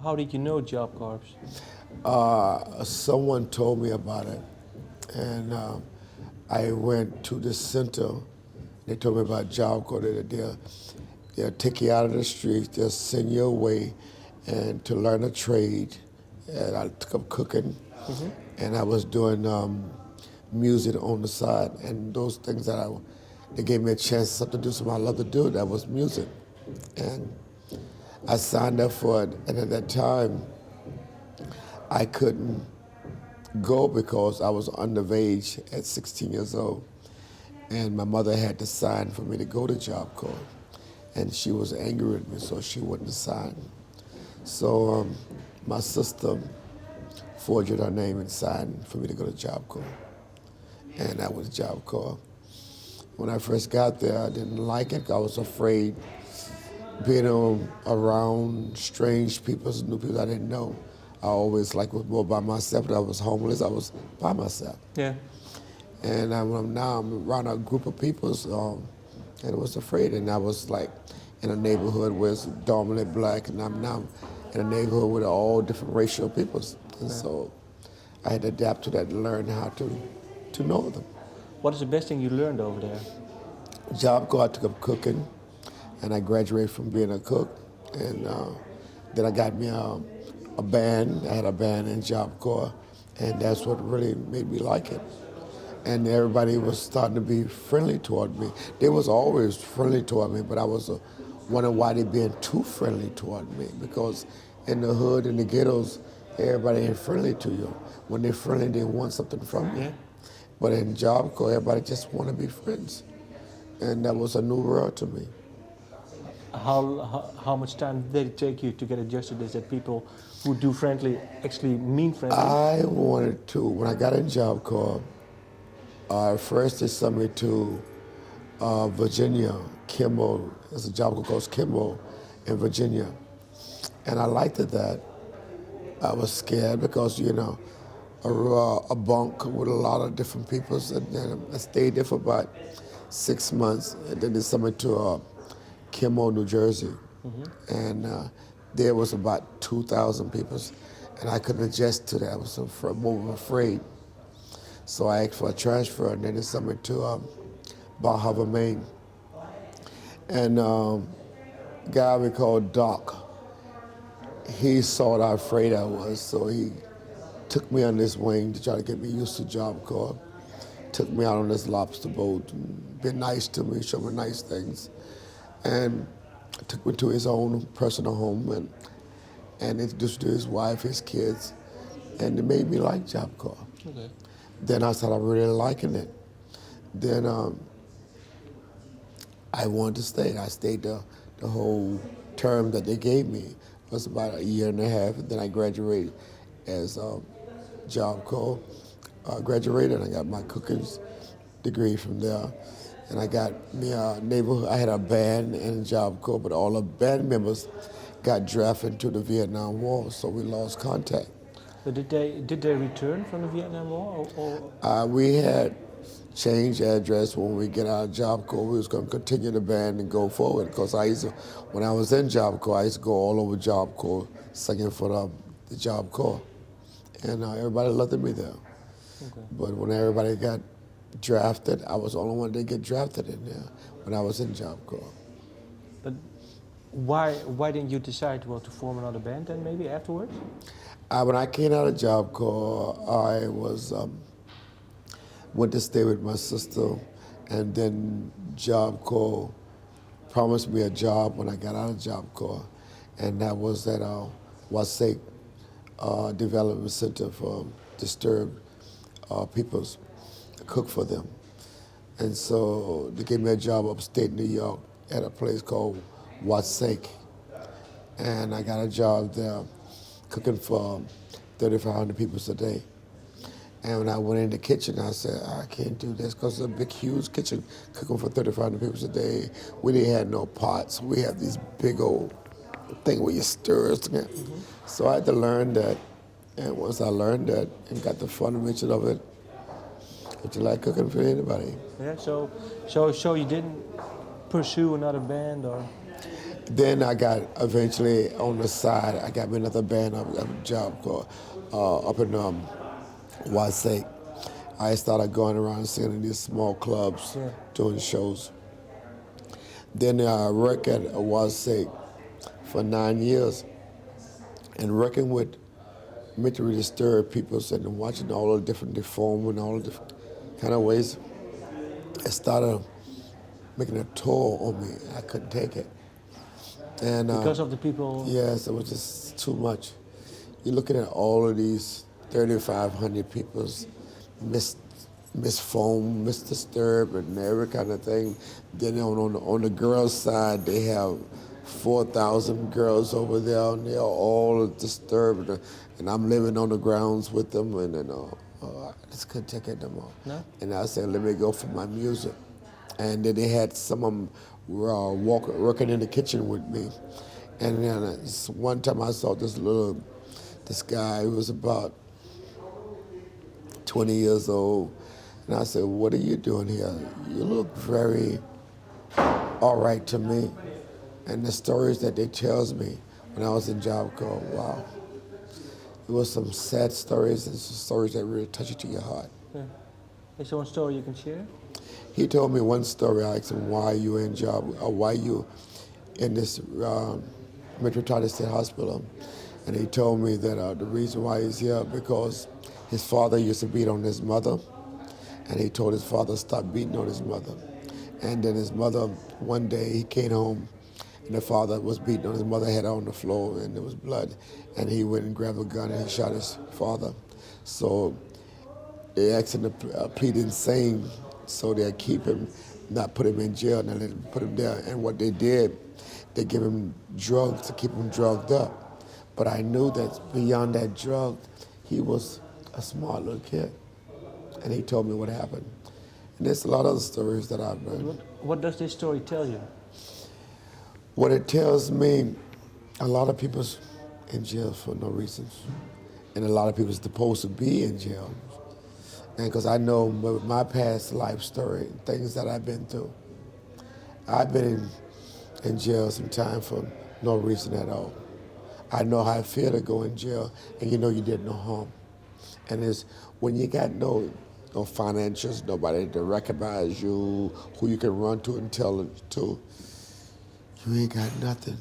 How did you know Job Corps? Someone told me about it, and I went to the center. They told me about Job Corps. They'll take you out of the streets, they'll send you away and to learn a trade. And I took up cooking, and I was doing music on the side, and those things they gave me a chance to do something I love to do. That was music, and I signed up for it. And at that time, I couldn't go because I was underage at 16 years old, and my mother had to sign for me to go to Job Corps, and she was angry with me, so she wouldn't sign. So my sister forged her name and signed for me to go to Job Corps, and that was Job Corps. When I first got there, I didn't like it. I was afraid being around strange people, new people I didn't know. I always was more by myself. When I was homeless, I was by myself. Yeah. And now I'm around a group of people, and I was afraid. And I was like in a neighborhood where it's dominantly black, and I'm now in a neighborhood with all different racial peoples. And so I had to adapt to that and learn how to know them. What is the best thing you learned over there? Job Corps, I took up cooking, and I graduated from being a cook. And then I got me a band. I had a band in Job Corps, and that's what really made me like it. And everybody was starting to be friendly toward me. They was always friendly toward me, but I was wondering why they being too friendly toward me, because in the hood, in the ghettos, everybody ain't friendly to you. When they're friendly, they want something from you. Yeah. But in Job Corps, everybody just want to be friends. And that was a new world to me. How much time did it take you to get adjusted? Is that people who do friendly actually mean friendly? I wanted to, when I got in Job Corps, first they sent me to Virginia, Kimball. There's a Job Corps called Kimball in Virginia. And I liked it that. I was scared because, a bunk with a lot of different people. And then I stayed there for about 6 months. And then they sent me to Kimball, New Jersey. And there was about 2,000 people. And I couldn't adjust to that. I was more afraid. So I asked for a transfer, and then they sent me to Bar Harbor, Maine. And a guy we called Doc, he saw how afraid I was, so he took me on this wing to try to get me used to Job Corps. Took me out on this lobster boat, and been nice to me, showed me nice things. And took me to his own personal home and introduced me to his wife, his kids, and it made me like Job Corps. Okay. Then I started really liking it. Then I wanted to stay. I stayed the whole term that they gave me. It was about a year and a half. And then I graduated as Job Corps. Graduated, and I got my cooking degree from there. And I got me a neighborhood. I had a band in Job Corps, but all the band members got drafted into the Vietnam War, so we lost contact. But did they return from the Vietnam War? Or? We had changed address when we get out of Job Corps. We was going to continue the band and go forward, because when I was in Job Corps, I used to go all over Job Corps singing for the Job Corps, and everybody loved me there. Okay. But when everybody got drafted, I was the only one that get drafted in there when I was in Job Corps. But why didn't you decide to form another band then maybe afterwards? When I came out of Job Corps, I went to stay with my sister, and then Job Corps promised me a job when I got out of Job Corps, and that was at Wasake Development Center for Disturbed Peoples, to cook for them. And so they gave me a job upstate New York at a place called Wasake, and I got a job there cooking for 3,500 people a day. And when I went in the kitchen, I said, I can't do this, because it's a big, huge kitchen cooking for 3,500 people a day. We didn't have no pots. We have these big old thing where you stir it. So I had to learn that. And once I learned that and got the fundamental of it, it's like cooking for anybody. Yeah. So you didn't pursue another band, or? Then I got eventually on the side, I got me another band, a job called up in Wasake. I started going around singing in these small clubs, Yeah. doing shows. Then I worked at Wasake for 9 years, and working with mentally disturbed people and watching all the different deformed and all the different kind of ways, it started making a toll on me. I couldn't take it. And Because of the people. yes, it was just too much. You're looking at all of these 3,500 people's misformed, misdisturbed, and every kind of thing. Then on the girls' side, they have 4,000 girls over there, and they're all disturbed. And I'm living on the grounds with them, and I just couldn't take it no more. No? And I said, let me go for my music. And then they had some of them working in the kitchen with me. And then one time I saw this guy who was about 20 years old. And I said, what are you doing here? You look very all right to me. And the stories that they tells me when I was in Job Corps, wow. It was some sad stories and some stories that really touch you to your heart. Yeah. Is there one story you can share? He told me one story. I asked him why you in Job, or why you in this Metropolitan State Hospital. And he told me that the reason why he's here because his father used to beat on his mother, and he told his father to stop beating on his mother. And then his mother, one day he came home, and the father was beating on his mother, head on the floor, and there was blood. And he went and grabbed a gun and he shot his father. So they asked him to plead insane, so they keep him, not put him in jail, and let him put him there. And what they did, they give him drugs to keep him drugged up. But I knew that beyond that drug, he was a smart little kid. And he told me what happened. And there's a lot of other stories that I've heard. What does this story tell you? What it tells me, a lot of people's in jail for no reasons. And a lot of people's supposed to be in jail. And because I know with my past life story, things that I've been through, I've been in jail some for no reason at all. I know how I feel to go in jail, and you know you did no harm. And it's when you got no financials, nobody to recognize you, who you can run to and tell it to, you ain't got nothing.